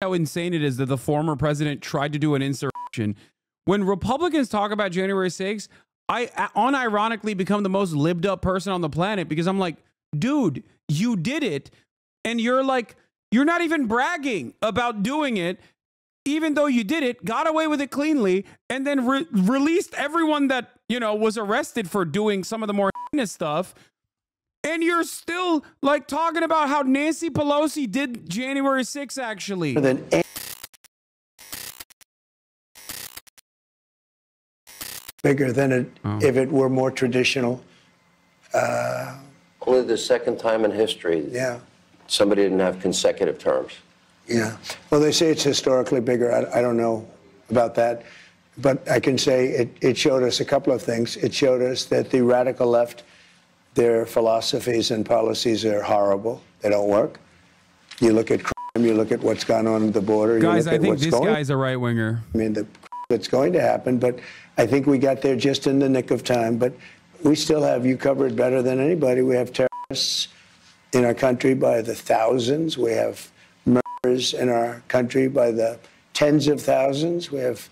how insane it is that the former president tried to do an insurrection. When Republicans talk about January 6th, I unironically become the most libbed up person on the planet because I'm like, dude, you did it. And you're like, you're not even bragging about doing it, even though you did it, got away with it cleanly, and then released everyone that, you know, was arrested for doing some of the more heinous stuff. And you're still like talking about how Nancy Pelosi did January 6th, actually. Bigger than it if it were more traditional. Only the second time in history somebody didn't have consecutive terms. Yeah. Well, they say it's historically bigger. I don't know about that. But I can say it showed us a couple of things. It showed us that the radical left, their philosophies and policies are horrible. They don't work. You look at crime, you look at what's gone on at the border. Guys, you look I think this guy's a right-winger. I mean, that's going to happen, but I think we got there just in the nick of time. But we still have you covered better than anybody. We have terrorists in our country by the thousands. We have murders in our country by the tens of thousands. We have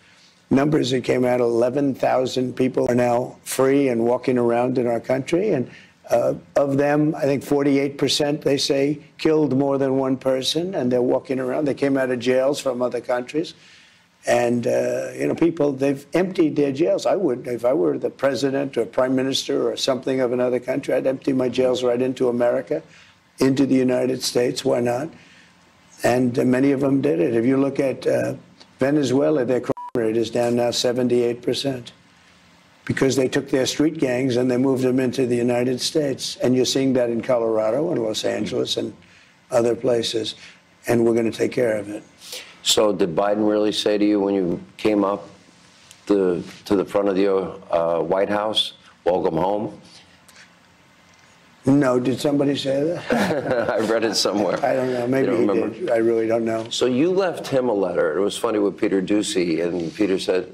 numbers that came out, 11,000 people are now free and walking around in our country. And of them, I think 48%, they say, killed more than one person, and they're walking around. They came out of jails from other countries. And, you know, people, they've emptied their jails. I would, if I were the president or prime minister or something of another country, I'd empty my jails right into America, into the United States. Why not? And many of them did it. If you look at Venezuela, their crime rate is down now 78% because they took their street gangs and they moved them into the United States. And you're seeing that in Colorado and Los Angeles and other places. And we're going to take care of it. So did Biden really say to you when you came up to the front of the White House, welcome home? No, did somebody say that? I read it somewhere. I don't know. Maybe he did. I really don't know. So you left him a letter. It was funny with Peter Doocy, and Peter said,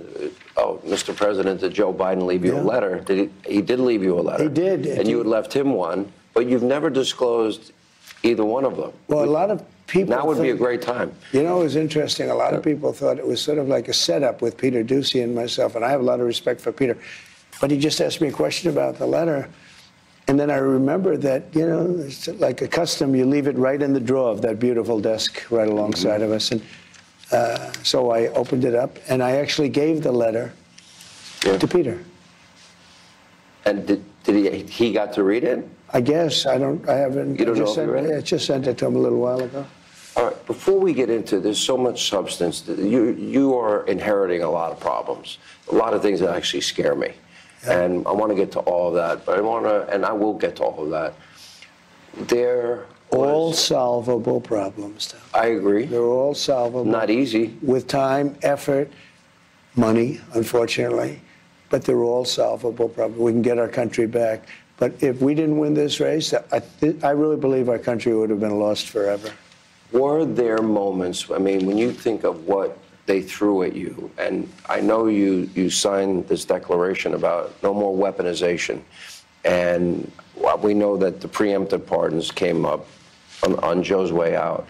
oh, Mr. President, did Joe Biden leave you a letter? Did he did leave you a letter. He did. And you had left him one, but you've never disclosed either one of them. Well, a lot of people now would be a great time. You know, it was interesting. A lot of people thought it was sort of like a setup with Peter Doocy and myself, and I have a lot of respect for Peter. But he just asked me a question about the letter. And then I remember that, you know, it's like a custom. You leave it right in the drawer of that beautiful desk right alongside of us. And so I opened it up, and I actually gave the letter to Peter. And did he got to read it? I guess. I haven't. You don't know if you read it? I just sent it to him a little while ago. All right. Before we get into, there's so much substance. You are inheriting a lot of problems, a lot of things that actually scare me. Yeah. And I want to get to all of that, but I will get to all of that. All solvable problems, Tom. I agree. They're all solvable. Not easy. With time, effort, money, unfortunately, but they're all solvable problems. We can get our country back. But if we didn't win this race, I really believe our country would have been lost forever. Were there moments, I mean, when you think of what they threw at you, and I know you signed this declaration about no more weaponization, and we know that the preemptive pardons came up on Joe's way out,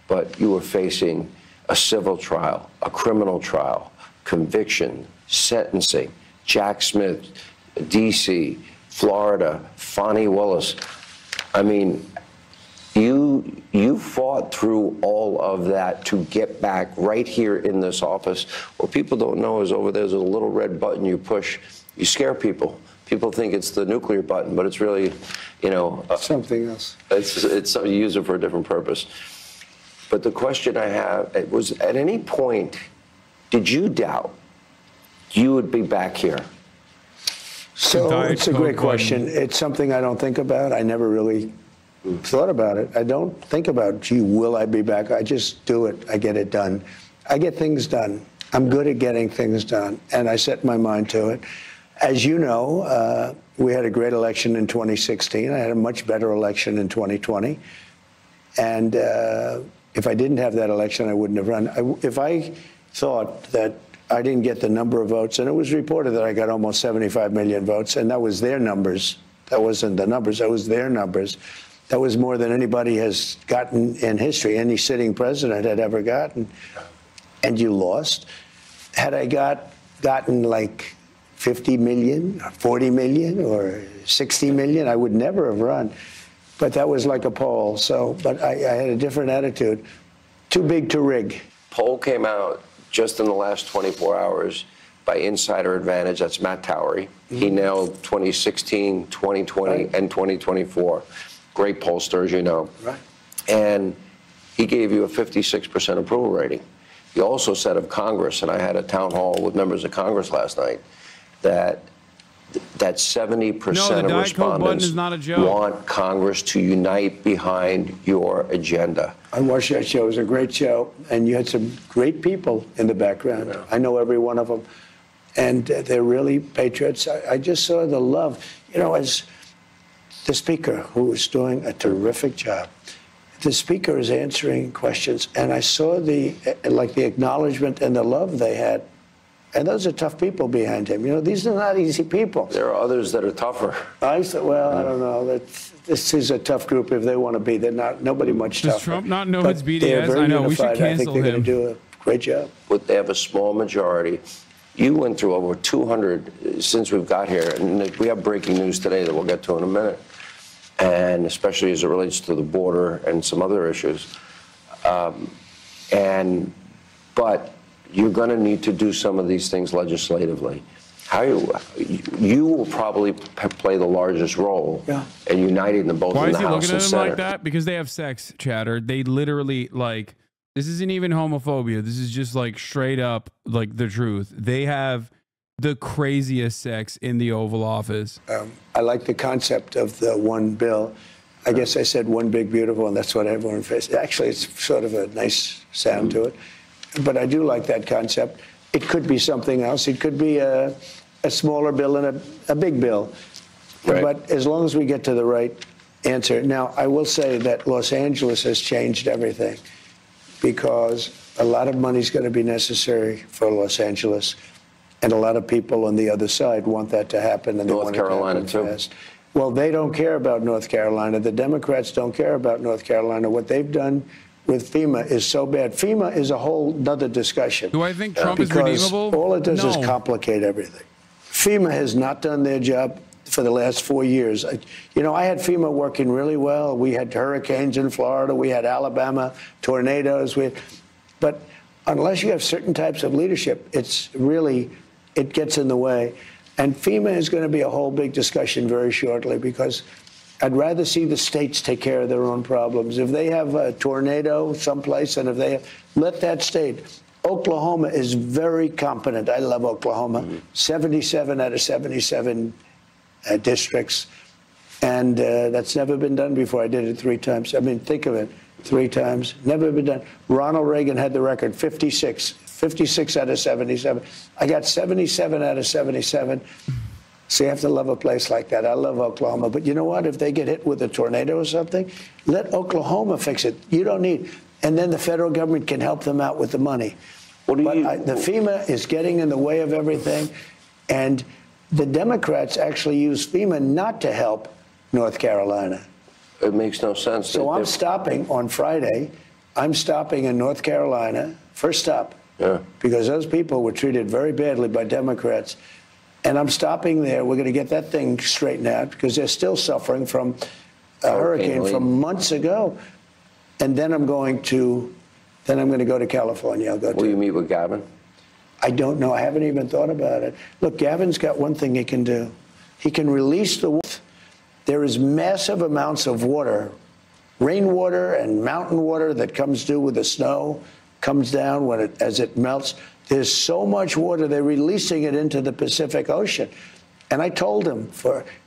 but you were facing a civil trial, a criminal trial, conviction, sentencing, Jack Smith, D.C., Florida, Fani Willis. I mean, you fought through all of that to get back right here in this office. What people don't know is over there's a little red button you push. You scare people. People think it's the nuclear button, but it's really, you know, something else. It's something you use it for a different purpose. But the question I have was, at any point, did you doubt you would be back here? So it's a great question. It's something I don't think about. I never really thought about it. I don't think about, gee, will I be back? I just do it. I get it done. I get things done. I'm good at getting things done, and I set my mind to it. As you know, we had a great election in 2016. I had a much better election in 2020. And if I didn't have that election, I wouldn't have run. If I thought that I didn't get the number of votes, and it was reported that I got almost 75 million votes, and that was their numbers. That wasn't the numbers. That was their numbers. That was more than anybody has gotten in history, any sitting president had ever gotten. And you lost. Had I gotten like 50 million, or 40 million, or 60 million, I would never have run. But that was like a poll. So, but I had a different attitude. Too big to rig. Poll came out just in the last 24 hours by Insider Advantage. That's Matt Towery. He nailed 2016, 2020, and 2024. Great pollster, as you know. Right. And he gave you a 56% approval rating. He also said of Congress, and I had a town hall with members of Congress last night, that 70% of respondents want Congress to unite behind your agenda. I watched that show. It was a great show, and you had some great people in the background. Yeah. I know every one of them, and they're really patriots. I just saw the love, you know, as the speaker, who was doing a terrific job. The speaker is answering questions, and I saw the acknowledgement and the love they had. And those are tough people behind him. You know, these are not easy people. There are others that are tougher. I said, well, I don't know. This is a tough group if they want to be. They're not, nobody much tougher. Does Trump not know his BDS? I know, we should cancel him. I think they're going to do a great job. But they have a small majority. You went through over 200 since we've got here. And we have breaking news today that we'll get to in a minute. And especially as it relates to the border and some other issues. But you're going to need to do some of these things legislatively. You will probably play the largest role in uniting them both in the House and Senate. Why is he looking at them like that? Because they have sex chatter. They literally, like, this isn't even homophobia. This is just like straight up like the truth. They have the craziest sex in the Oval Office. I like the concept of the one bill. I guess I said one big beautiful, and that's what everyone faces. Actually, it's sort of a nice sound to it. But I do like that concept. It could be something else. It could be a smaller bill and a big bill. Right. But as long as we get to the right answer. Now, I will say that Los Angeles has changed everything because a lot of money is going to be necessary for Los Angeles. And a lot of people on the other side want that to happen. And North Carolina, too. Fast. Well, they don't care about North Carolina. The Democrats don't care about North Carolina. What they've done with FEMA is so bad. FEMA is a whole other discussion. Do I think Trump is redeemable? All it does is complicate everything. FEMA has not done their job for the last 4 years. You know, I had FEMA working really well. We had hurricanes in Florida. We had Alabama tornadoes. But unless you have certain types of leadership, it gets in the way. And FEMA is going to be a whole big discussion very shortly because I'd rather see the states take care of their own problems. If they have a tornado someplace and if they let that state. Oklahoma is very competent. I love Oklahoma. 77 out of 77 districts. And that's never been done before. I did it 3 times. I mean, think of it. 3 times. Never been done. Ronald Reagan had the record, 56 out of 77. I got 77 out of 77. So you have to love a place like that. I love Oklahoma. But you know what? If they get hit with a tornado or something, let Oklahoma fix it. You don't need. And then the federal government can help them out with the money. The FEMA is getting in the way of everything. And the Democrats actually use FEMA not to help North Carolina. It makes no sense. So I'm stopping on Friday. I'm stopping in North Carolina, first stop, because those people were treated very badly by Democrats. And I'm stopping there. We're going to get that thing straightened out because they're still suffering from a hurricane from months ago. And then I'm going to go to California. Will you meet with Gavin? I don't know. I haven't even thought about it. Look, Gavin's got one thing he can do. He can release the water. There is massive amounts of water, rainwater and mountain water that comes due with the snow, comes down as it melts. There's so much water, they're releasing it into the Pacific Ocean. And I told him,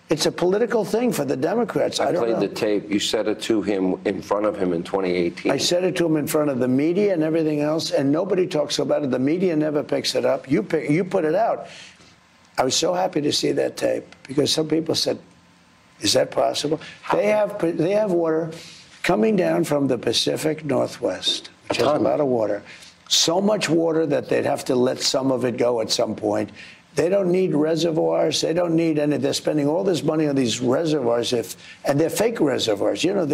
it's a political thing for the Democrats. I don't know. I played the tape. You said it to him in front of him in 2018. I said it to him in front of the media and everything else, and nobody talks about it. The media never picks it up. You put it out. I was so happy to see that tape because some people said, is that possible? They have water coming down from the Pacific Northwest, which has a lot of water. So much water that they'd have to let some of it go at some point. They don't need reservoirs. They don't need any. They're spending all this money on these reservoirs, and they're fake reservoirs. You know,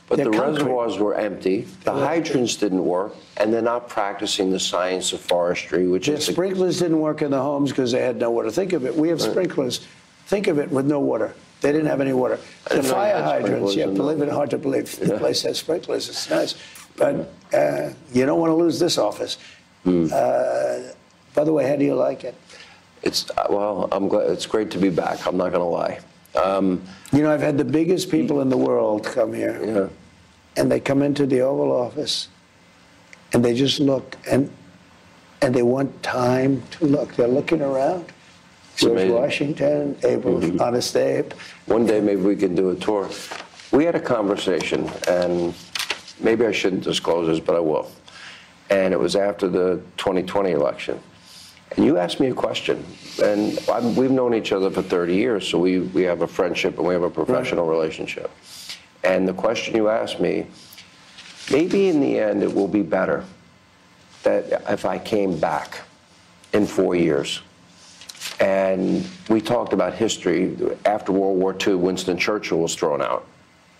But they're the concrete. reservoirs were empty. The hydrants didn't work, and they're not practicing the science of forestry, which Their is sprinklers didn't work in the homes because they had no water. Think of it. We have sprinklers. Think of it with no water. They didn't have any water. The didn't know you fire had hydrants, sprinklers yeah, in believe them. it, hard to believe. The place has sprinklers. It's nice. But you don't want to lose this office. By the way, how do you like it? It's well. I'm glad. It's great to be back. I'm not going to lie. You know, I've had the biggest people in the world come here. Yeah. And they come into the Oval Office, and they just look, and they want time to look. They're looking around. George amazing. Washington, Honest Abe. One day maybe we can do a tour. We had a conversation, and maybe I shouldn't disclose this, but I will. And it was after the 2020 election. And you asked me a question, and we've known each other for 30 years, so we have a friendship and we have a professional relationship. And the question you asked me, maybe in the end it will be better that if I came back in 4 years. And we talked about history. After World War II, Winston Churchill was thrown out,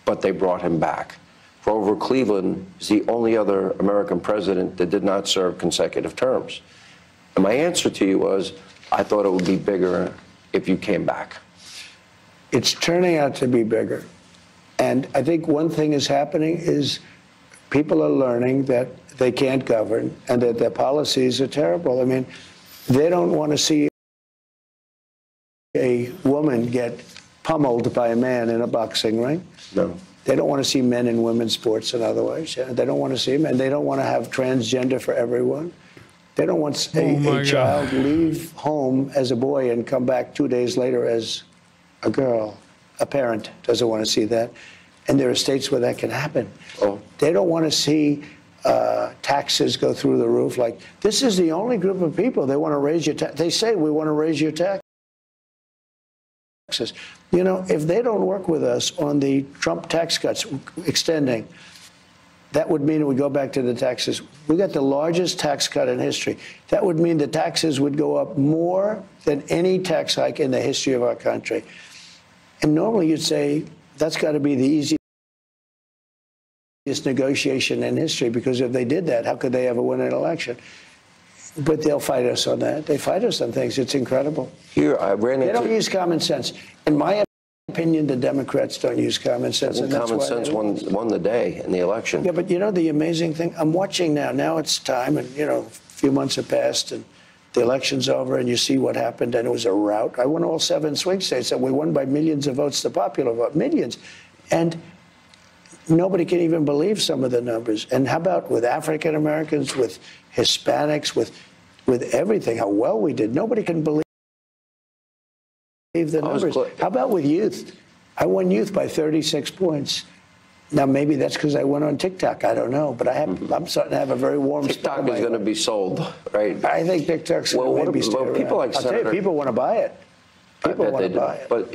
but they brought him back. Grover Cleveland is the only other American president that did not serve consecutive terms. And my answer to you was, I thought it would be bigger if you came back. It's turning out to be bigger. And I think one thing is happening is people are learning that they can't govern and that their policies are terrible. I mean, they don't want to see a woman get pummeled by a man in a boxing ring. No. They don't want to see men in women's sports in other ways. They don't want to see them, and they don't want to have transgender for everyone. They don't want a child leave home as a boy and come back 2 days later as a girl. A parent doesn't want to see that. And there are states where that can happen. Oh. They don't want to see taxes go through the roof. Like, this is the only group of people they want to raise your taxes. They say, we want to raise your taxes. You know, if they don't work with us on the Trump tax cuts extending, that would mean it would go back to the taxes. We got the largest tax cut in history. That would mean the taxes would go up more than any tax hike in the history of our country. And normally you'd say that's got to be the easiest negotiation in history, because if they did that, how could they ever win an election? But they'll fight us on that. They fight us on things. It's incredible. Here, I ran into... They don't use common sense. In my opinion, the Democrats don't use common sense. And that's common why sense won the day in the election. Yeah, but you know the amazing thing? I'm watching now. Now it's time, and, you know, a few months have passed, and the election's over, and you see what happened, and it was a rout. I won all 7 swing states, and we won by millions of votes, the popular vote, millions. And nobody can even believe some of the numbers. And how about with African Americans, with Hispanics, with everything, how well we did? Nobody can believe the numbers. How about with youth? I won youth by 36 points. Now, maybe that's because I went on TikTok. I don't know. But I'm starting to have a very warm spot. TikTok is going to be sold, right? I think TikTok's going to be stay around. People like I'll tell you, people want to buy it. People want to buy it. But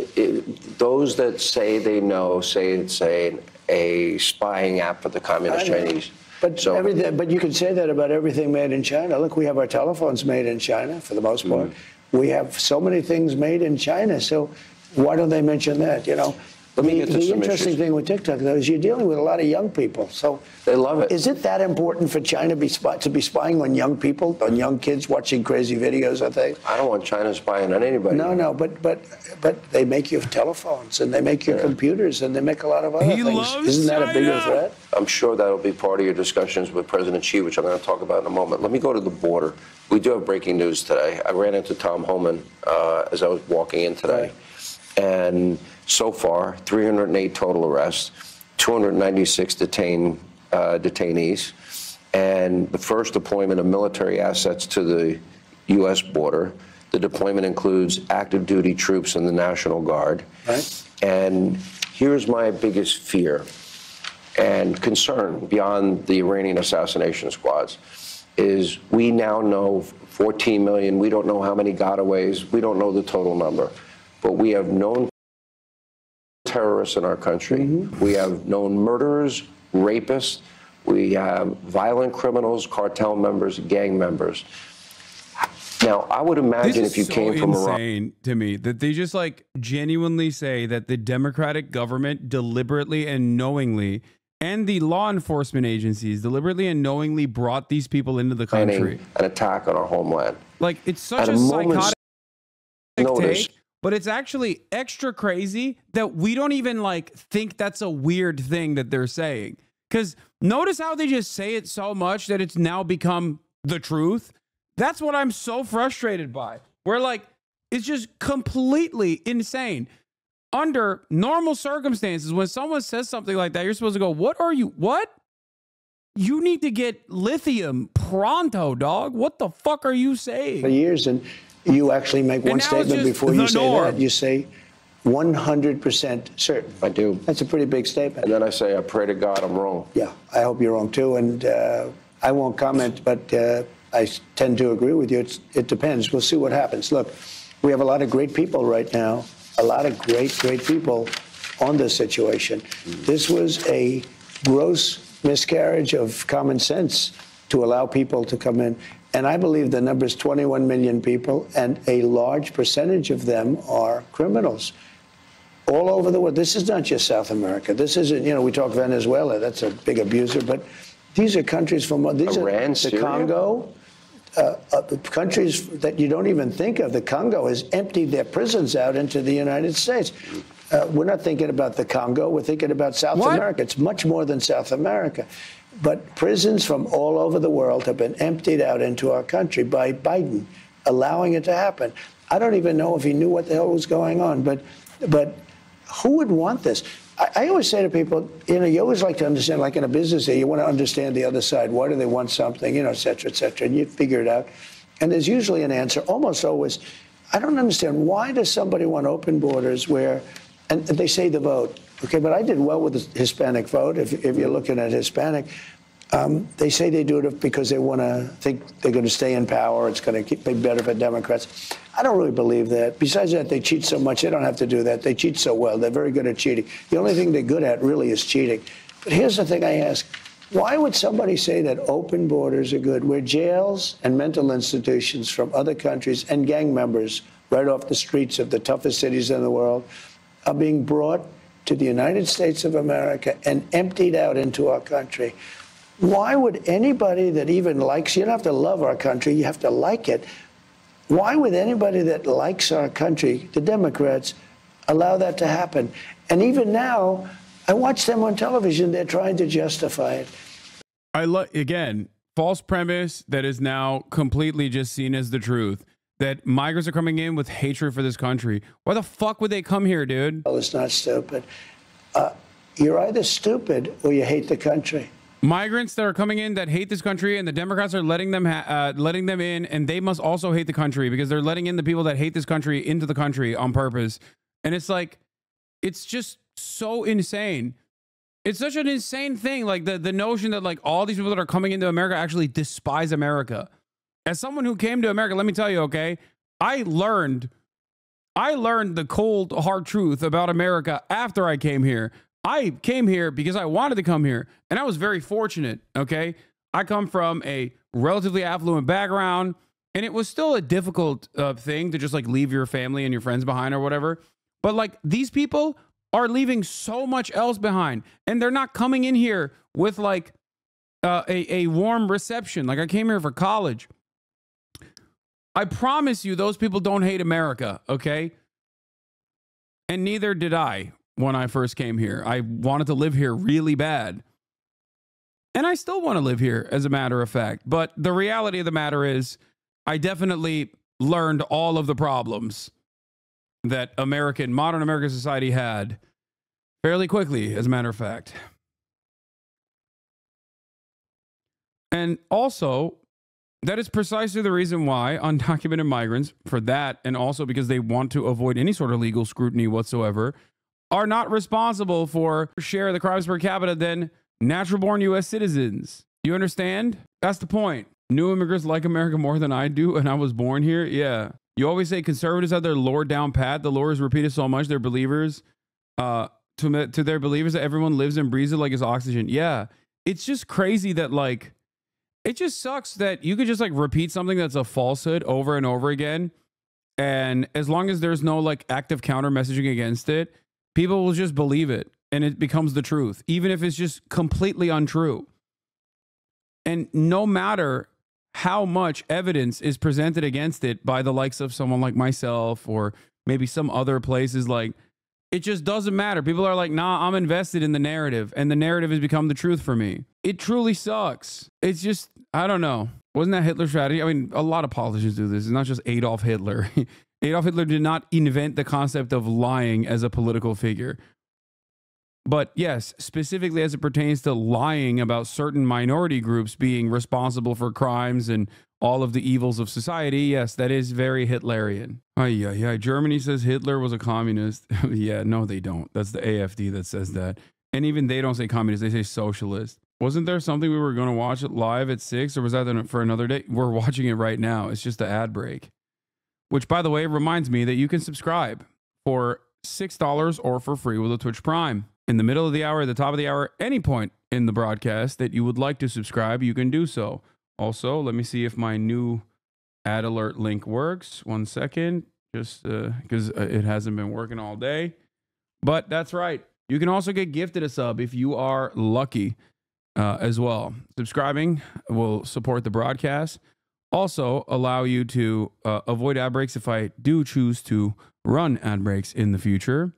those that say they know say it's a spying app for the communist Chinese. But you can say that about everything made in China. Look, we have our telephones made in China for the most part. We have so many things made in China. So why don't they mention that? You know, the interesting thing with TikTok, though, is you're dealing with a lot of young people. So they love it. Is it that important for China to be spying on young people, on young kids watching crazy videos or things? I don't want China spying on anybody. No, but they make you telephones, and they make you computers, and they make a lot of other things. Isn't that a bigger threat? I'm sure that'll be part of your discussions with President Xi, which I'm going to talk about in a moment. Let me go to the border. We do have breaking news today. I ran into Tom Homan as I was walking in today. And so far, 308 total arrests, 296 detainees, and the first deployment of military assets to the U.S. border. The deployment includes active duty troops in the National Guard. Right. And here's my biggest fear and concern beyond the Iranian assassination squads is we now know 14 million. We don't know how many gotaways. We don't know the total number. But we have known terrorists in our country. We have known murderers, rapists. We have violent criminals, cartel members, gang members. Now, I would imagine if you came from Iran. Insane to me that they just like genuinely say that the Democratic government deliberately and knowingly, and the law enforcement agencies deliberately and knowingly brought these people into the country. An attack on our homeland. Like, it's such At a a moment's psychotic notice. take, but it's actually extra crazy that we don't even like think that's a weird thing that they're saying. Because notice how they just say it so much that it's now become the truth. That's what I'm so frustrated by. Where like, it's just completely insane. Under normal circumstances, when someone says something like that, you're supposed to go, what? You need to get lithium pronto, dog. What the fuck are you saying? For years, and you actually make one now it's statement just before you the say norm. that. You say 100% certain. I do. That's a pretty big statement. And then I say, I pray to God I'm wrong. Yeah, I hope you're wrong too. And I won't comment, but I tend to agree with you. It depends. We'll see what happens. Look, we have a lot of great people right now, a lot of great people on this situation. This was a gross miscarriage of common sense to allow people to come in. And I believe the number is 21 million people, and a large percentage of them are criminals. All over the world. This is not just South America. This isn't, we talk Venezuela, that's a big abuser, but these are countries from Iran, the Syria? Congo, countries that you don't even think of. The Congo has emptied their prisons out into the United States. We're not thinking about the Congo. We're thinking about South America. It's much more than South America. But prisons from all over the world have been emptied out into our country by Biden, allowing it to happen. I don't even know if he knew what the hell was going on, but who would want this? I always say to people, you always like to understand, like in a business, you want to understand the other side. Why do they want something, et cetera, and you figure it out. And there's usually an answer, almost always. I don't understand, why does somebody want open borders where, and they say the vote, okay, but I did well with the Hispanic vote, if you're looking at Hispanic. They say they do it because they want to think they're going to stay in power. It's going to be better for Democrats. I don't really believe that. Besides that, they cheat so much. They don't have to do that. They cheat so well. They're very good at cheating. The only thing they're good at really is cheating. But here's the thing I ask. Why would somebody say that open borders are good, where jails and mental institutions from other countries and gang members right off the streets of the toughest cities in the world are being brought to the United States of America and emptied out into our country? Why would anybody that even likes, you don't have to love our country, you have to like it. Why would anybody that likes our country, the Democrats, allow that to happen? And even now, I watch them on television, they're trying to justify it. Again, false premise that is now completely just seen as the truth. That migrants are coming in with hatred for this country. Why the fuck would they come here, dude? Well, it's not stupid. You're either stupid or you hate the country. Migrants that are coming in that hate this country, and the Democrats are letting them in, and they must also hate the country because they're letting in the people that hate this country into the country on purpose. And it's like, it's just so insane. It's such an insane thing. Like the notion that like all these people that are coming into America actually despise America. As someone who came to America, let me tell you, okay, I learned the cold, hard truth about America after I came here. I came here because I wanted to come here, and I was very fortunate, okay? I come from a relatively affluent background, and it was still a difficult thing to just like leave your family and your friends behind or whatever. But like these people are leaving so much else behind, and they're not coming in here with like a warm reception. Like I came here for college. I promise you those people don't hate America, okay? And neither did I. When I first came here, I wanted to live here really bad. And I still want to live here, as a matter of fact. But the reality of the matter is, I definitely learned all of the problems that modern American society had fairly quickly, as a matter of fact. And also, that is precisely the reason why undocumented migrants, for that, and also because they want to avoid any sort of legal scrutiny whatsoever, are not responsible for share of the crimes per capita than natural-born U.S. citizens. You understand? That's the point. New immigrants like America more than I do, and I was born here? Yeah. You always say conservatives have their lore down pat. The lore is repeated so much, their believers, to their believers that everyone lives and breathes it like it's oxygen. Yeah. It's just crazy that, like, it just sucks that you could just like repeat something that's a falsehood over and over again. And as long as there's no like active counter messaging against it, people will just believe it and it becomes the truth, even if it's just completely untrue. And no matter how much evidence is presented against it by the likes of someone like myself or maybe some other places, like, it just doesn't matter. People are like, nah, I'm invested in the narrative, and the narrative has become the truth for me. It truly sucks. It's just, I don't know. Wasn't that Hitler's strategy? I mean, a lot of politicians do this. It's not just Adolf Hitler. Adolf Hitler did not invent the concept of lying as a political figure. But yes, specifically as it pertains to lying about certain minority groups being responsible for crimes and all of the evils of society, yes, that is very Hitlerian. Yeah. Germany says Hitler was a communist. Yeah, no, they don't. That's the AfD that says that. And even they don't say communist, they say socialist. Wasn't there something we were going to watch it live at 6, or was that for another day? We're watching it right now. It's just the ad break. Which, by the way, reminds me that you can subscribe for $6 or for free with a Twitch Prime. In the middle of the hour, at the top of the hour, any point in the broadcast that you would like to subscribe, you can do so. Also, let me see if my new ad alert link works. 1 second, just because it hasn't been working all day. But that's right. You can also get gifted a sub if you are lucky as well. Subscribing will support the broadcast. Also allow you to avoid ad breaks if I do choose to run ad breaks in the future.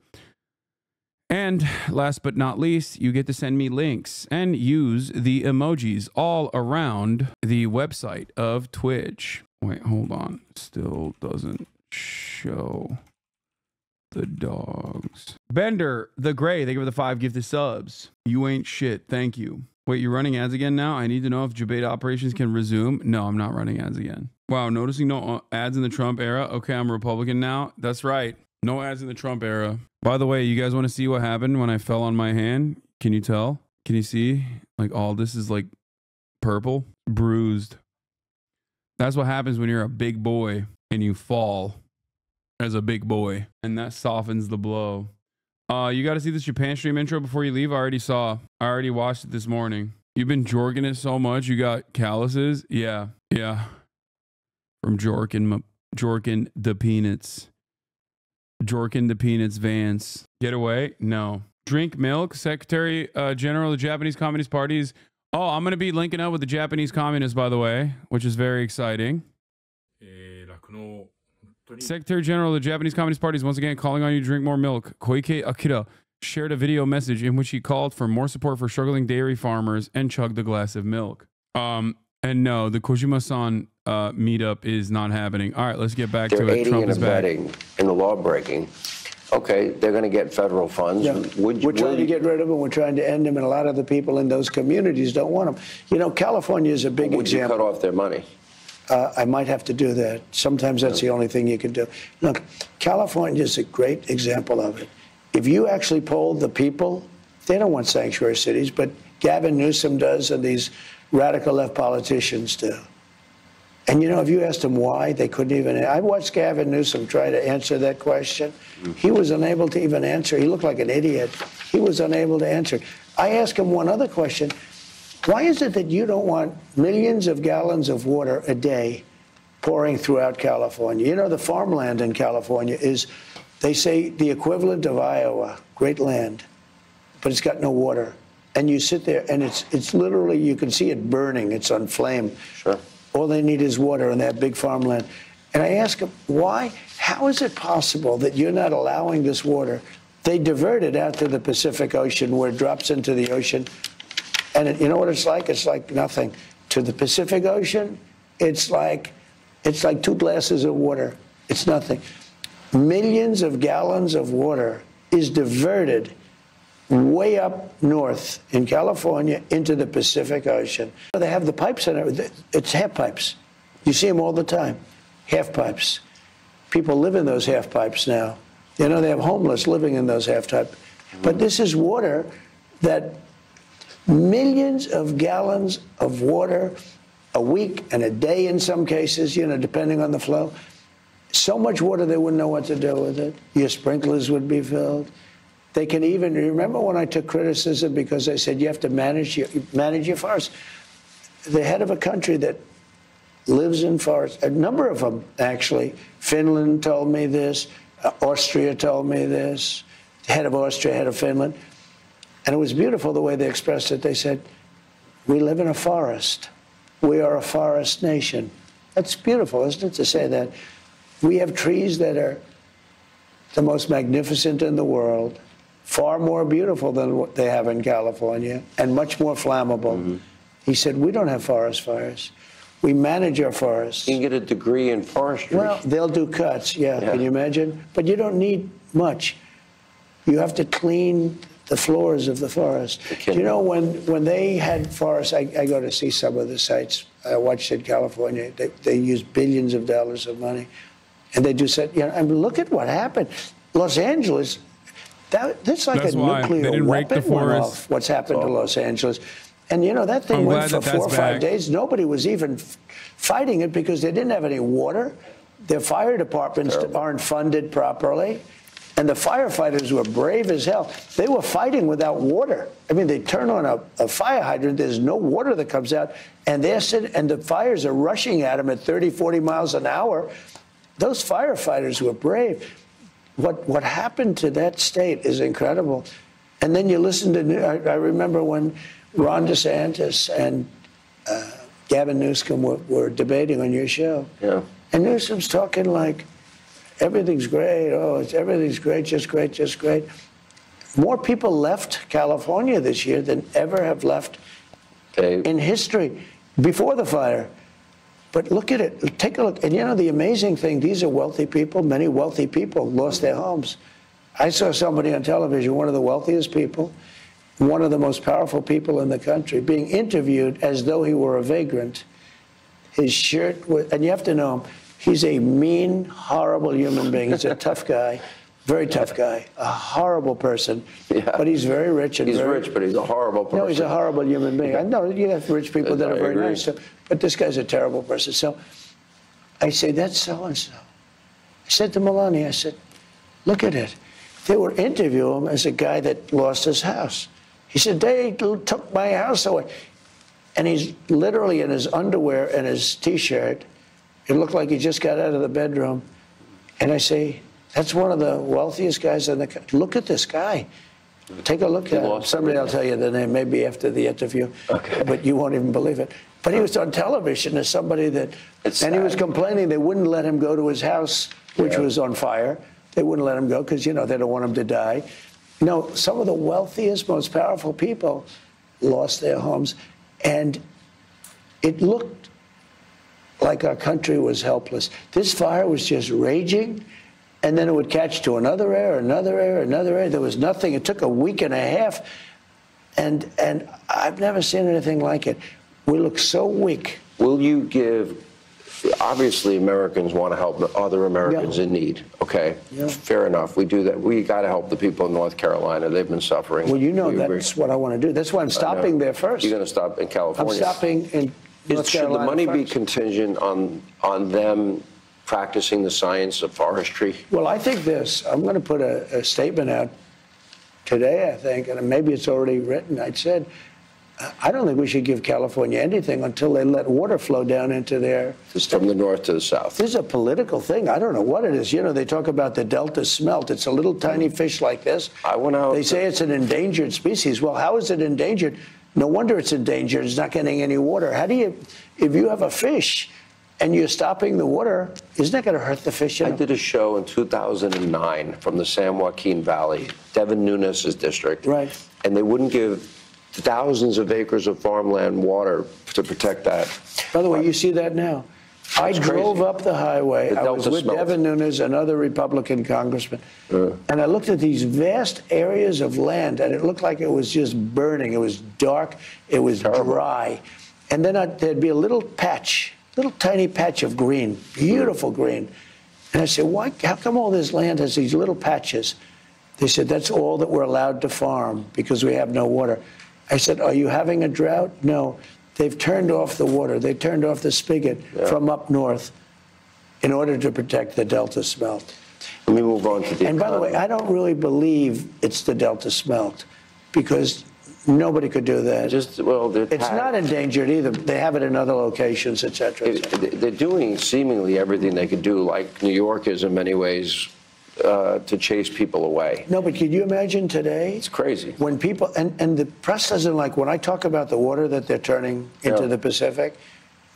And last but not least, you get to send me links and use the emojis all around the website of Twitch. Wait, hold on. Still doesn't show the dogs. Bender the Gray, thank you for the 5 gifted subs. You ain't shit. Thank you. Wait, you're running ads again now? I need to know if debate operations can resume. No, I'm not running ads again. Wow, noticing no ads in the Trump era. Okay, I'm a Republican now. That's right. No ads in the Trump era. By the way, you guys want to see what happened when I fell on my hand? Can you tell? Can you see? Like, all this is like purple, bruised. That's what happens when you're a big boy and you fall as a big boy, and that softens the blow. You got to see this Japan stream intro before you leave. I already watched it this morning. You've been jorking it so much, you got calluses. Yeah. From Jorkin the Peanuts. Jorkin the Peanuts Vance. Get away? No. Drink milk. Secretary General of the Japanese Communist Party. Oh, I'm going to be linking up with the Japanese communists, by the way, which is very exciting. Secretary General of the Japanese Communist Party is once again calling on you to drink more milk. Koike Akira shared a video message in which he called for more support for struggling dairy farmers and chugged a glass of milk. And no, the Kojima-san meetup is not happening. All right, let's get back to it. They're aiding Trump and is back. abetting in the law breaking. Okay, they're going to get federal funds. Yeah. We're trying to get rid of them. We're trying to end them, and a lot of the people in those communities don't want them. You know, California is a big Would you example. cut off their money? I might have to do that. Sometimes that's the only thing you can do. Look, California is a great example of it. If you actually poll the people, they don't want sanctuary cities, but Gavin Newsom does, and these radical left politicians do. And, you know, if you asked them why, they couldn't even. I watched Gavin Newsom try to answer that question. He was unable to even answer. He looked like an idiot. He was unable to answer. I asked him one other question. Why is it that you don't want millions of gallons of water a day pouring throughout California? You know, the farmland in California is, they say, the equivalent of Iowa, great land, but it's got no water. And you sit there, and it's literally, you can see it burning. It's on flame. Sure. All they need is water in that big farmland. And I ask them, why? How is it possible that you're not allowing this water? They divert it out to the Pacific Ocean, where it drops into the ocean. And you know what it's like? It's like nothing. To the Pacific Ocean, it's like 2 glasses of water. It's nothing. Millions of gallons of water is diverted way up north in California into the Pacific Ocean. They have the pipes in it. It's half pipes. You see them all the time. Half pipes. People live in those half pipes now. You know, they have homeless living in those half pipes. But this is water that millions of gallons of water a week and a day in some cases, you know, depending on the flow. So much water they wouldn't know what to do with it. Your sprinklers would be filled. They can even, remember when I took criticism because I said you have to manage your forest? the head of a country that lives in forests. A number of them, actually. Finland told me this. Austria told me this. The head of Austria, head of Finland. And it was beautiful the way they expressed it. They said, we live in a forest. We are a forest nation. That's beautiful, isn't it, to say that? We have trees that are the most magnificent in the world, far more beautiful than what they have in California, and much more flammable. Mm-hmm. He said, we don't have forest fires. We manage our forests. You can get a degree in forestry. Well, they'll do cuts, yeah. Can you imagine? But you don't need much. You have to clean the floors of the forest. You know, when they had forests, I go to see some of the sites I watched in California. They use billions of dollars of money. And they do say, you know, I mean, look at what happened. Los Angeles, that's like a nuclear weapon went off, what's happened to Los Angeles. And, you know, that thing went for 4 or 5 days. Nobody was even fighting it because they didn't have any water. Their fire departments aren't funded properly. And the firefighters were brave as hell. They were fighting without water. I mean, they turn on a fire hydrant, there's no water that comes out, and they're sitting, and the fires are rushing at them at 30, 40 miles an hour. Those firefighters were brave. What happened to that state is incredible. And then you listen to, I remember when Ron DeSantis and Gavin Newsom were debating on your show. Yeah. And Newsom's talking like, everything's great. Oh, everything's great, just great, just great. More people left California this year than ever have left in history before the fire. But look at it. Take a look. And, you know, the amazing thing, these are wealthy people. Many wealthy people lost their homes. I saw somebody on television, one of the wealthiest people, one of the most powerful people in the country, being interviewed as though he were a vagrant. His shirt was, and you have to know him, he's a mean, horrible human being. He's a tough guy, very tough guy, a horrible person. Yeah. But he's very rich. And he's rich, but he's a horrible person. No, he's a horrible human being. I know you have rich people that are very nice, so, but this guy's a terrible person. So I say, that's so-and-so. I said to Melania, I said, look at it. They were interviewing him as a guy that lost his house. He said, they took my house away. And he's literally in his underwear and his T-shirt. It looked like he just got out of the bedroom. And I say, that's one of the wealthiest guys in the country. Look at this guy. Take a look at him. Someday I'll tell you the name, maybe after the interview. Okay. But you won't even believe it. But he was on television as somebody that, and he was complaining they wouldn't let him go to his house, which was on fire. They wouldn't let him go because, you know, they don't want him to die. You know, some of the wealthiest, most powerful people lost their homes. And it looked like our country was helpless. This fire was just raging, and then it would catch to another air, another air, another air. There was nothing. It took a week and a half, and I've never seen anything like it. We look so weak. Will you give, obviously Americans want to help other Americans in need, okay? Yeah. Fair enough, we do that. We got to help the people in North Carolina. They've been suffering. Well, you know, that's what I want to do. That's why I'm stopping there first. You're going to stop in California? I'm stopping in North Carolina. Should the money be contingent on them practicing the science of forestry? Well, I think this. I'm going to put a statement out today, I think, and maybe it's already written. I said, I don't think we should give California anything until they let water flow down into their system. From the north to the south. This is a political thing. I don't know what it is. You know, they talk about the Delta smelt. It's a little tiny fish like this. I went out. They say it's an endangered species. Well, how is it endangered? No wonder it's endangered. It's not getting any water. How do you, if you have a fish and you're stopping the water, isn't that going to hurt the fish? I did a show in 2009 from the San Joaquin Valley, Devin Nunes' district. Right. And they wouldn't give thousands of acres of farmland water to protect that. By the way, you see that now. I drove up the highway. I was with Devin Nunes, another Republican congressman, and I looked at these vast areas of land, and it looked like it was just burning. It was dark. It was dry. And then there'd be a little patch, little tiny patch of green, beautiful green. And I said, why? How come all this land has these little patches? They said, that's all that we're allowed to farm because we have no water. I said, are you having a drought? No. They've turned off the water. They turned off the spigot from up north in order to protect the Delta smelt. Let me move on to the And by the way, I don't really believe it's the Delta smelt because Nobody could do that. It's not endangered either. They have it in other locations, et cetera, et cetera. They're doing seemingly everything they could do, like New York is in many ways, to chase people away. No, but can you imagine today? It's crazy. When people, and the press doesn't like, when I talk about the water that they're turning into the Pacific,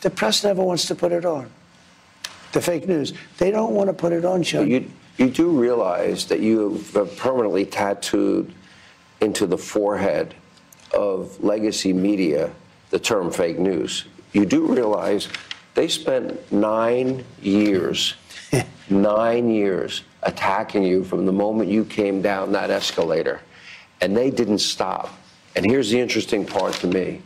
the press never wants to put it on. The fake news. They don't want to put it on, Sean. You do realize that you have permanently tattooed into the forehead of legacy media the term fake news. You do realize they spent 9 years, 9 years attacking you from the moment you came down that escalator, and they didn't stop. And here's the interesting part to me,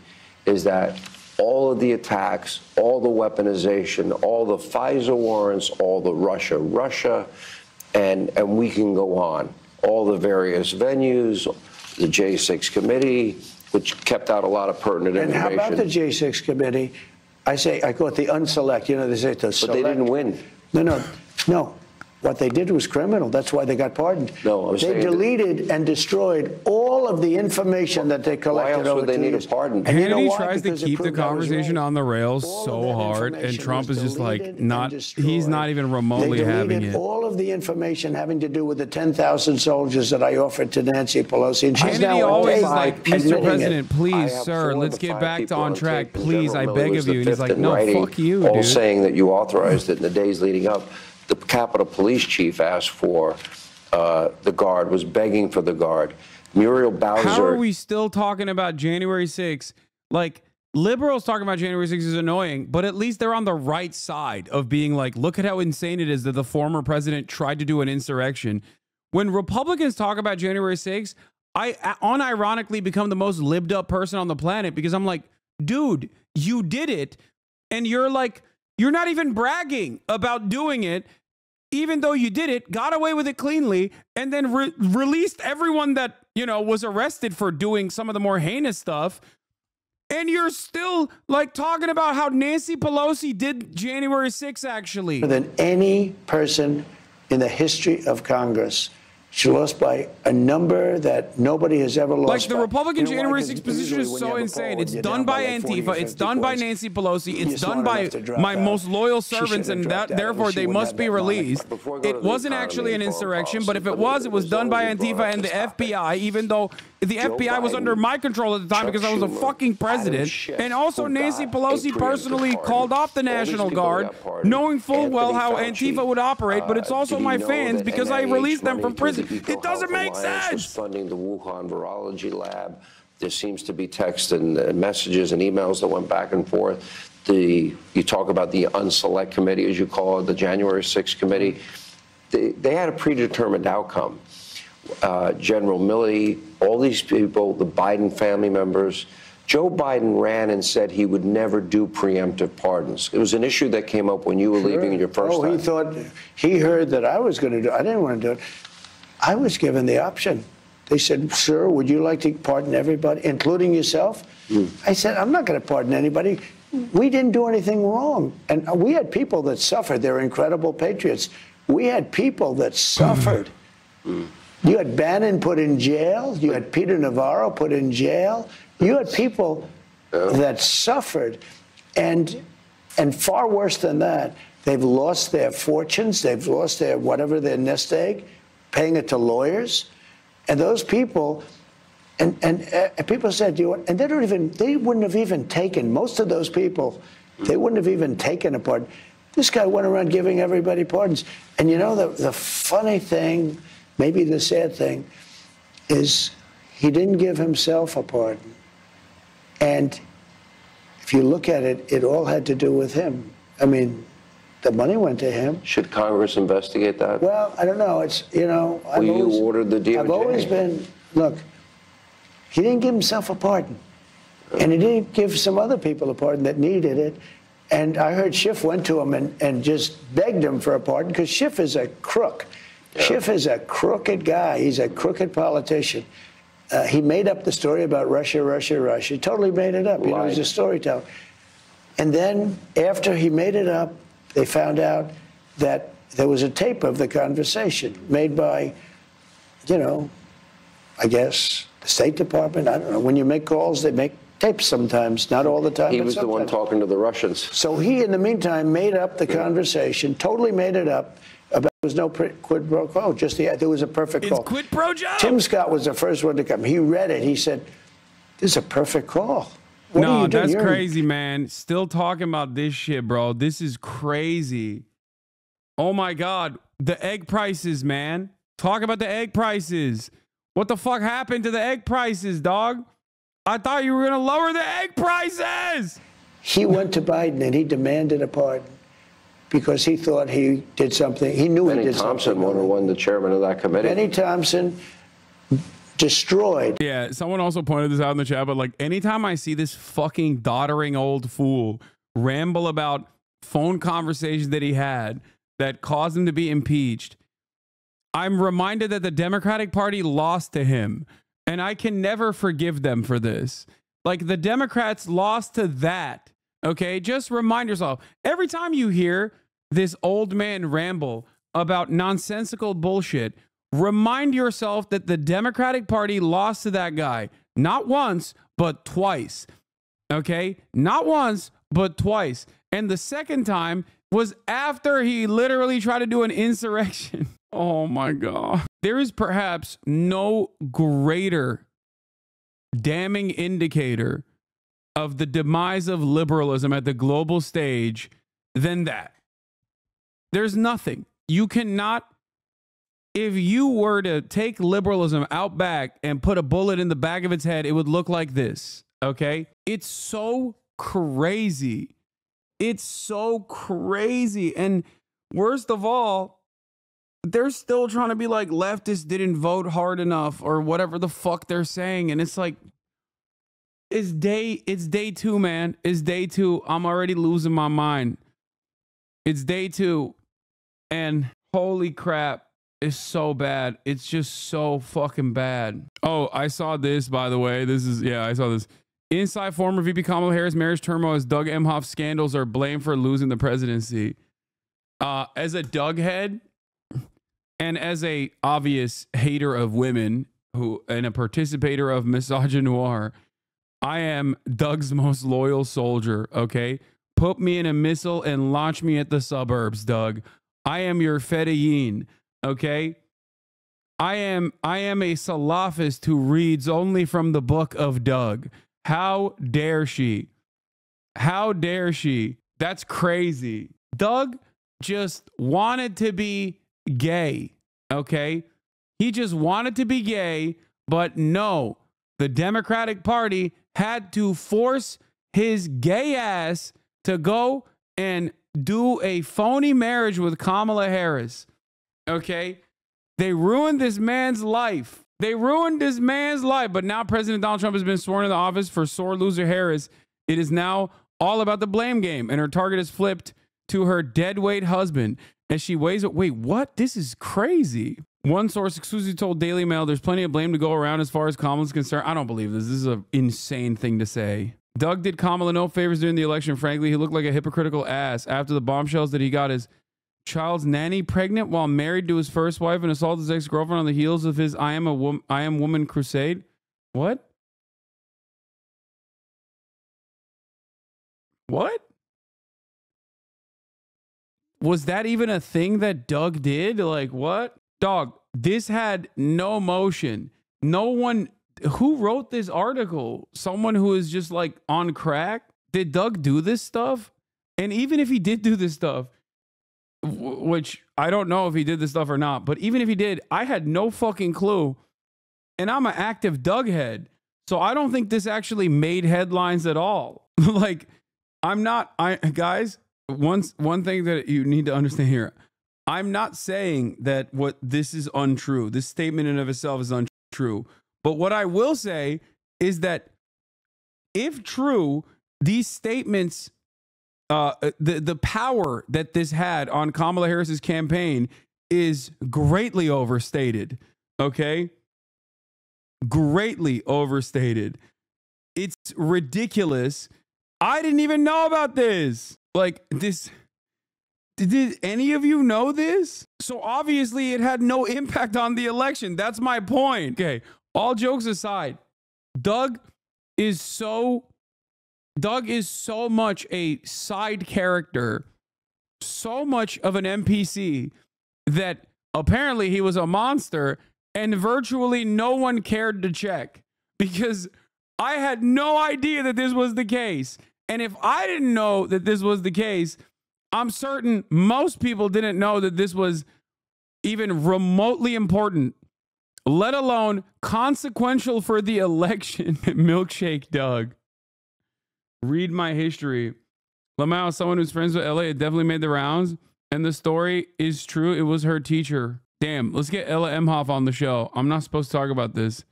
is that all of the attacks, all the weaponization, all the FISA warrants, all the Russia, and we can go on, all the various venues, the J6 committee, which kept out a lot of pertinent information. And how about the J6 committee? I call it the unselect. You know, they say the select. But they didn't win. No. What they did was criminal. That's why they got pardoned. They deleted and destroyed all of the information that they collected. Why else would they need a pardon? And Hannity tries to keep the conversation on the rails so hard, and Trump is just like he's not even remotely having it. All of the information having to do with the 10,000 soldiers that I offered to Nancy Pelosi, and she's now always like, Mr. President, please, sir, let's get back on track, please, I beg of you. And he's like, no, fuck you, all dude. saying that you authorized it in the days leading up. The Capitol Police Chief asked for the guard, was begging for the guard. Muriel Bowser. How are we still talking about January 6th? Like, liberals talking about January 6th is annoying, but at least they're on the right side of being like, look at how insane it is that the former president tried to do an insurrection. When Republicans talk about January 6th, I unironically become the most libbed up person on the planet, because I'm like, dude, you did it. And you're like, you're not even bragging about doing it, even though you did it, got away with it cleanly, and then released everyone that, you know, was arrested for doing some of the more heinous stuff. And you're still like talking about how Nancy Pelosi did January 6th, actually. More than any person in the history of Congress. She lost by a number that nobody has ever lost. Like, the Republican January 6th position is so insane. It's done by Antifa. It's done by Nancy Pelosi. It's done by my most loyal servants, and that therefore they must be released. It wasn't actually an insurrection, but if it was done by Antifa and the FBI, even though the FBI was under my control at the time because I was a fucking president. And also Nancy Pelosi personally called off the National Guard, knowing full well how Antifa would operate, but it's also my fans because I released them from prison. It doesn't make sense. Was funding the Wuhan virology lab. There seems to be text and messages and emails that went back and forth. You talk about the unselect committee, as you call it, the January 6th committee. They had a predetermined outcome. General Milley, all these people, the Biden family members. Joe Biden ran and said he would never do preemptive pardons. It was an issue that came up when you were leaving your first time. He heard that I was going to do it. I didn't want to do it. I was given the option. They said, sir, would you like to pardon everybody, including yourself? I said, I'm not going to pardon anybody. We didn't do anything wrong. And we had people that suffered. They're incredible patriots. We had people that suffered. You had Bannon put in jail. You had Peter Navarro put in jail. You had people that suffered. And far worse than that, they've lost their fortunes. They've lost their nest egg, paying it to lawyers. And those people, and people said, and they wouldn't have even taken, most of those people, they wouldn't have even taken a pardon. This guy went around giving everybody pardons. And you know, the funny thing, maybe the sad thing, is he didn't give himself a pardon. And if you look at it, it all had to do with him. I mean, the money went to him. Should Congress investigate that? Well, I don't know. It's, you know, you ordered the DOJ. I've always been, look, he didn't give himself a pardon. And he didn't give some other people a pardon that needed it. And I heard Schiff went to him and just begged him for a pardon, because Schiff is a crook. Yeah. Schiff is a crooked guy. He's a crooked politician. He made up the story about Russia. He totally made it up. You know, he's a storyteller. And then after he made it up, they found out that there was a tape of the conversation made by, you know, I guess, The State Department, I don't know. When you make calls, they make tapes sometimes, not all the time. He but was the one sometimes. talking to the Russians. So he, in the meantime, made up the conversation, totally made it up. About there was no quid pro quo, just there was a perfect call. It's quid pro Joe. Tim Scott was the first one to come. He read it. He said, "This is a perfect call." What are No, you doing? that's You're- crazy, man. Still talking about this shit, bro. This is crazy. Oh my God. The egg prices, man. Talk about the egg prices. What the fuck happened to the egg prices, dog? I thought you were going to lower the egg prices. He went to Biden and he demanded a pardon because he thought he did something. He knew he Benny did Thompson something. won the chairman of that committee. Benny Thompson destroyed. Yeah, someone also pointed this out in the chat, but like anytime I see this fucking doddering old fool ramble about phone conversations that he had that caused him to be impeached, I'm reminded that the Democratic Party lost to him, and I can never forgive them for this. Like the Democrats lost to that. Okay, just remind yourself every time you hear this old man ramble about nonsensical bullshit, remind yourself that the Democratic Party lost to that guy not once, but twice. Okay, not once, but twice. And the second time was after he literally tried to do an insurrection. Oh my God. There is perhaps no greater damning indicator of the demise of liberalism at the global stage than that. There's nothing. You cannot, if you were to take liberalism out back and put a bullet in the back of its head, it would look like this. Okay? It's so crazy. It's so crazy. And worst of all, they're still trying to be like leftists didn't vote hard enough or whatever the fuck they're saying. And it's like, it's day two, man. It's day two. I'm already losing my mind. It's day two. And holy crap, it's so bad. It's just so fucking bad. Oh, I saw this, by the way. I saw this. Inside former VP Kamala Harris marriage turmoil as Doug Emhoff scandals are blamed for losing the presidency. As a Doug head and as a obvious hater of women and a participator of misogynoir, I am Doug's most loyal soldier, okay? Put me in a missile and launch me at the suburbs, Doug. I am your Fedayeen, okay? I am a Salafist who reads only from the book of Doug. How dare she? How dare she? That's crazy. Doug just wanted to be gay, okay? He just wanted to be gay, but no, the Democratic Party had to force his gay ass to go and do a phony marriage with Kamala Harris. Okay? They ruined this man's life. They ruined this man's life. But now President Donald Trump has been sworn into office for sore loser Harris. It is now all about the blame game, and her target is flipped to her deadweight husband as she weighs it. Wait, what? This is crazy. One source exclusively told Daily Mail there's plenty of blame to go around as far as Kamala's concerned. I don't believe this. This is an insane thing to say. Doug did Kamala no favors during the election. Frankly, he looked like a hypocritical ass after the bombshells that he got his child's nanny pregnant while married to his first wife and assaulted his ex-girlfriend on the heels of his I am woman crusade. What? What? Was that even a thing that Doug did? Like, what? Dog, this had no motion. No one, who wrote this article? Someone who is just like on crack? Did Doug do this stuff? And even if he did do this stuff, which I don't know if he did this stuff or not, but even if he did, I had no fucking clue. And I'm an active Doug head. So I don't think this actually made headlines at all. Like, guys, one thing that you need to understand here. I'm not saying that what this is untrue. This statement in of itself is untrue. But what I will say is that if true, these statements, the power that this had on Kamala Harris's campaign is greatly overstated. Okay? Greatly overstated. It's ridiculous. I didn't even know about this. Like this. Did any of you know this? So obviously it had no impact on the election. That's my point. Okay. all jokes aside, Doug is so much a side character, so much of an NPC that apparently he was a monster and virtually no one cared to check, because I had no idea that this was the case. And if I didn't know that this was the case, I'm certain most people didn't know that this was even remotely important, let alone consequential for the election. Milkshake Doug. Read my history. Lamau, someone who's friends with Ella, it definitely made the rounds. And the story is true. It was her teacher. Damn, let's get Ella Emhoff on the show. I'm not supposed to talk about this.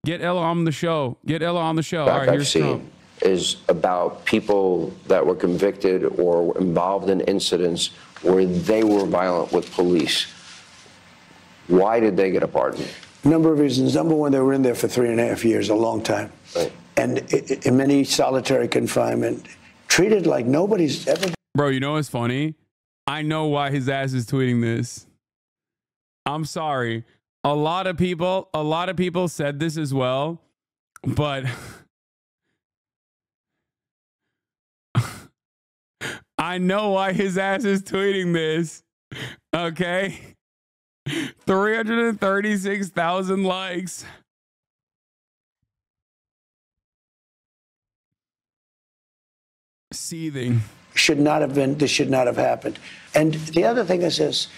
Get Ella on the show. Get Ella on the show. All right, here's Trump. Is about people that were convicted or involved in incidents where they were violent with police. Why did they get a pardon? A number of reasons. Number one, they were in there for 3.5 years, a long time. Right. And in many solitary confinement, treated like nobody's ever. Bro, you know what's funny? I know why his ass is tweeting this. I'm sorry. A lot of people said this as well, but I know why his ass is tweeting this. Okay? 336,000 likes. Seething. Should not have been, this should not have happened. And the other thing is this,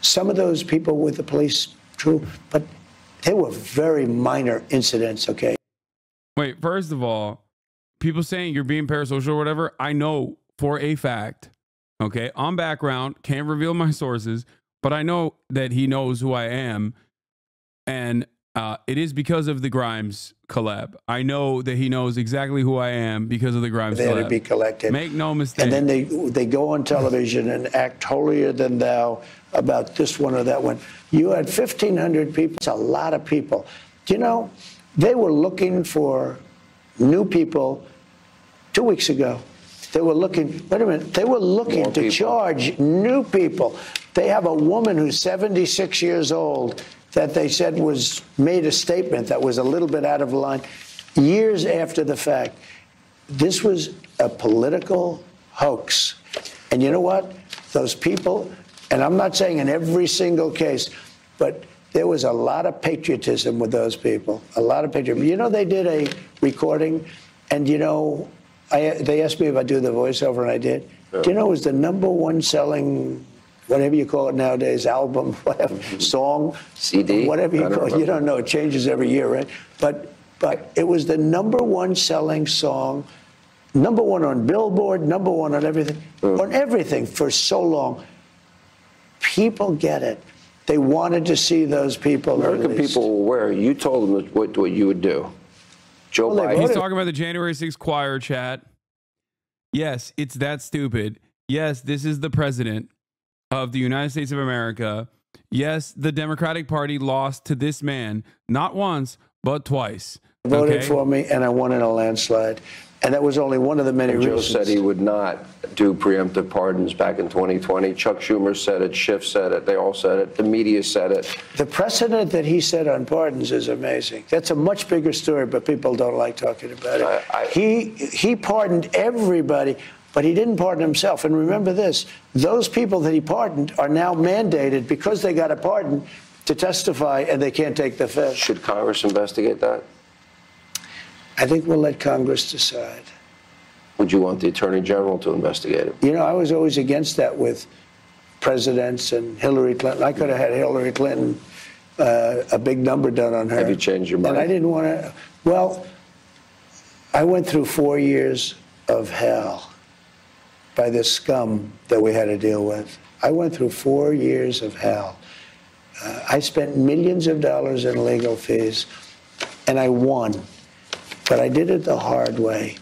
some of those people with the police, true, but they were very minor incidents, okay? Wait, first of all, people saying you're being parasocial or whatever, I know for a fact, okay, on background, can't reveal my sources, but I know that he knows who I am, and it is because of the Grimes collab. I know that he knows exactly who I am because of the Grimes collab. They had to be collected. Make no mistake. And then they go on television and act holier than thou about this one or that one. You had 1,500 people. It's a lot of people. Do you know, they were looking for new people 2 weeks ago. They were looking, wait a minute, they were looking to charge new people. They have a woman who's 76 years old that they said made a statement that was a little bit out of line years after the fact. This was a political hoax. And you know what? Those people, and I'm not saying in every single case, but there was a lot of patriotism with those people, a lot of patriotism. You know, they did a recording, and you know, they asked me if I'd do the voiceover, and I did. Do you know it was the #1 selling, whatever you call it nowadays, album, whatever, song, CD, whatever you call it. You don't know, it changes every year, right? But it was the #1 selling song, #1 on Billboard, #1 on everything for so long. People get it. They wanted to see those people. American people were aware. You told them what you would do. Joe Biden. He's talking about the January 6th choir chat. Yes, it's that stupid. Yes, this is the president of the United States of America. Yes, the Democratic Party lost to this man, not once, but twice. Voted for me, and I won in a landslide. And that was only one of the many reasons. Joe said he would not do preemptive pardons back in 2020. Chuck Schumer said it. Schiff said it. They all said it. The media said it. The precedent that he set on pardons is amazing. That's a much bigger story, but people don't like talking about it. He pardoned everybody, but he didn't pardon himself. And remember this, those people that he pardoned are now mandated, because they got a pardon, to testify, and they can't take the fifth. Should Congress investigate that? I think we'll let Congress decide. Would you want the Attorney General to investigate it? You know, I was always against that with presidents and Hillary Clinton. I could have had Hillary Clinton, a big number done on her. Have you changed your mind? And I didn't want to. Well, I went through 4 years of hell by this scum that we had to deal with. I went through 4 years of hell. I spent millions of dollars in legal fees, and I won. But I did it the hard way.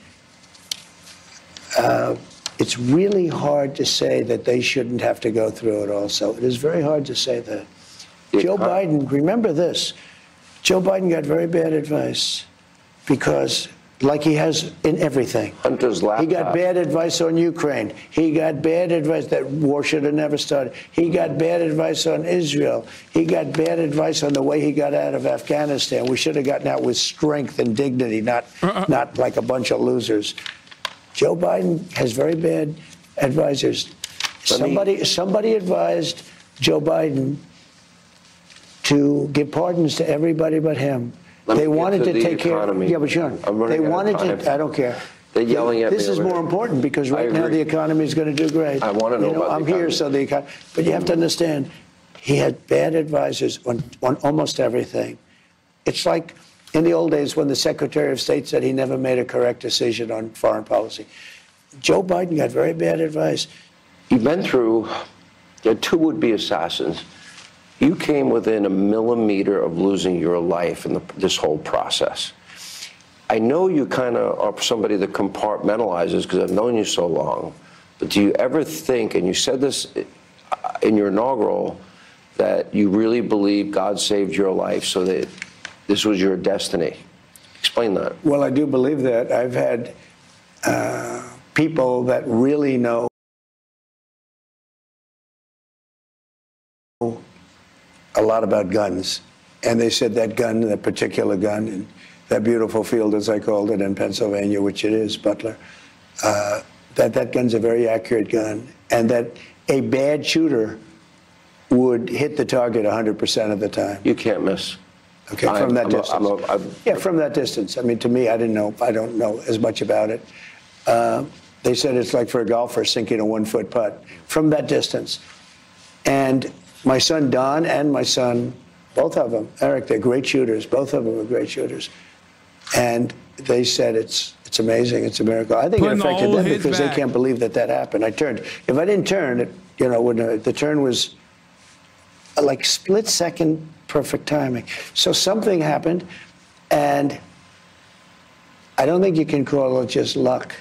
It's really hard to say that they shouldn't have to go through it also. It is very hard to say that. Joe Biden, remember this, Joe Biden got very bad advice because like he has in everything. Hunter's laptop. He got bad advice on Ukraine. He got bad advice that war should have never started. He got bad advice on Israel. He got bad advice on the way he got out of Afghanistan. We should have gotten out with strength and dignity, not like a bunch of losers. Joe Biden has very bad advisors. Somebody advised Joe Biden to give pardons to everybody but him. They wanted to take care of. Yeah, but Sean, they wanted to. I don't care. They're yelling at me. This is more important because right now the economy is going to do great. I want to know about I'm here, so the economy. But you have to understand, he had bad advisors on almost everything. It's like in the old days when the Secretary of State said he never made a correct decision on foreign policy. Joe Biden got very bad advice. You've been through, you had two would-be assassins. You came within a millimeter of losing your life in this whole process. I know you kind of are somebody that compartmentalizes because I've known you so long, but do you ever think, and you said this in your inaugural, that you really believe God saved your life so that this was your destiny? Explain that. Well, I do believe that. I've had people that really know a lot about guns, and they said that gun, that particular gun, in that beautiful field, as I called it, in Pennsylvania, which it is, Butler, that gun's a very accurate gun, and that a bad shooter would hit the target 100% of the time. You can't miss. Okay, from that distance. Yeah, from that distance. I mean, to me, I don't know as much about it. They said it's like for a golfer sinking a 1-foot putt from that distance. And my son Don and my son, both of them, Eric, they're great shooters. Both of them are great shooters. And they said it's amazing, it's a miracle. I think it affected them because they can't believe that happened. I turned. If I didn't turn, when the turn was like split-second perfect timing. So something happened, and I don't think you can call it just luck.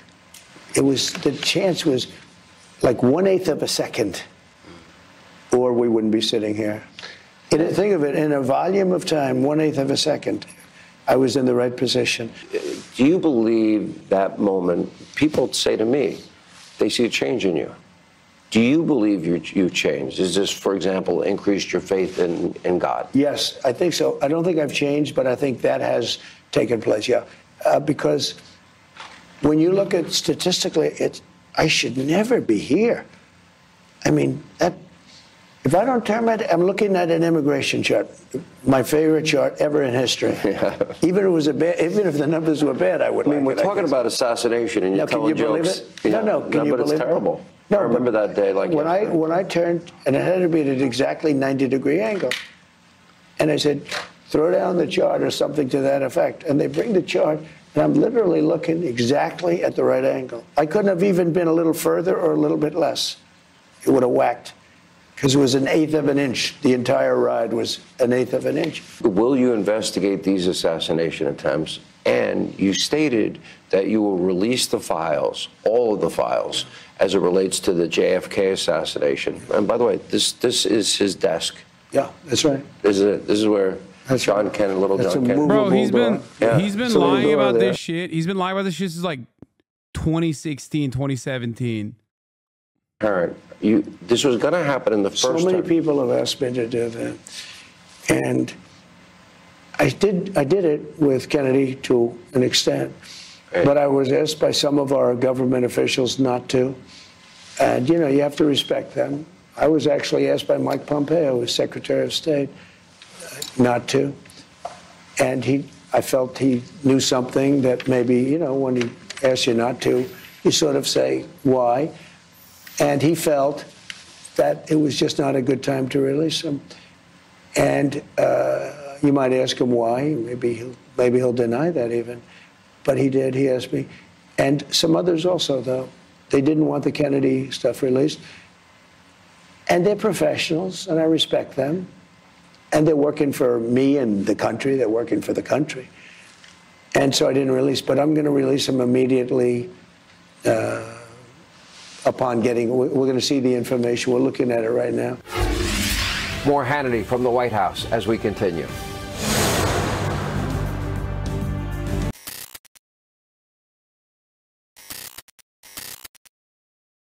The chance was like 1/8 of a second, or we wouldn't be sitting here. Think of it, in a volume of time, 1/8 of a second, I was in the right position. Do you believe that moment, people say to me, they see a change in you. Do you believe you changed? Is this, for example, increased your faith in God? Yes, I think so. I don't think I've changed, but I think that has taken place, yeah. Because when you look at statistically, I should never be here. I mean, if I don't turn I'm looking at an immigration chart, my favorite chart ever in history. Yeah. Even if the numbers were bad, I would. I mean, we're talking about assassination, and you're telling jokes. Can you believe it? No, but it's terrible. No, I remember that day. Like when I turned, and it had to be at an exactly 90-degree angle, and I said, "Throw down the chart" or something to that effect, and they bring the chart, and I'm literally looking exactly at the right angle. I couldn't have even been a little further or a little bit less. It would have whacked. Because it was 1/8 of an inch. The entire ride was 1/8 of an inch. Will you investigate these assassination attempts? And you stated that you will release the files, all of the files, as it relates to the JFK assassination. And by the way, this is his desk. Yeah, that's right. This is where John Kennedy, little John Kennedy. Bro, he's been lying about this shit. He's been lying about this shit since like 2016, 2017. Parent, this was going to happen in the first So many term. people have asked me to do that. And I did it with Kennedy to an extent. Right. But I was asked by some of our government officials not to. And, you have to respect them. I was actually asked by Mike Pompeo, who's Secretary of State, not to. And I felt he knew something that maybe, when he asks you not to, you sort of say, why? And he felt that it was just not a good time to release him. And you might ask him why. Maybe he'll deny that even. But he did. He asked me. And some others also, though. They didn't want the Kennedy stuff released. And they're professionals, and I respect them. And they're working for me and the country. They're working for the country. And so I didn't release. But I'm going to release them immediately. Upon we're going to see the information. We're looking at it right now. More Hannity from the White House as we continue.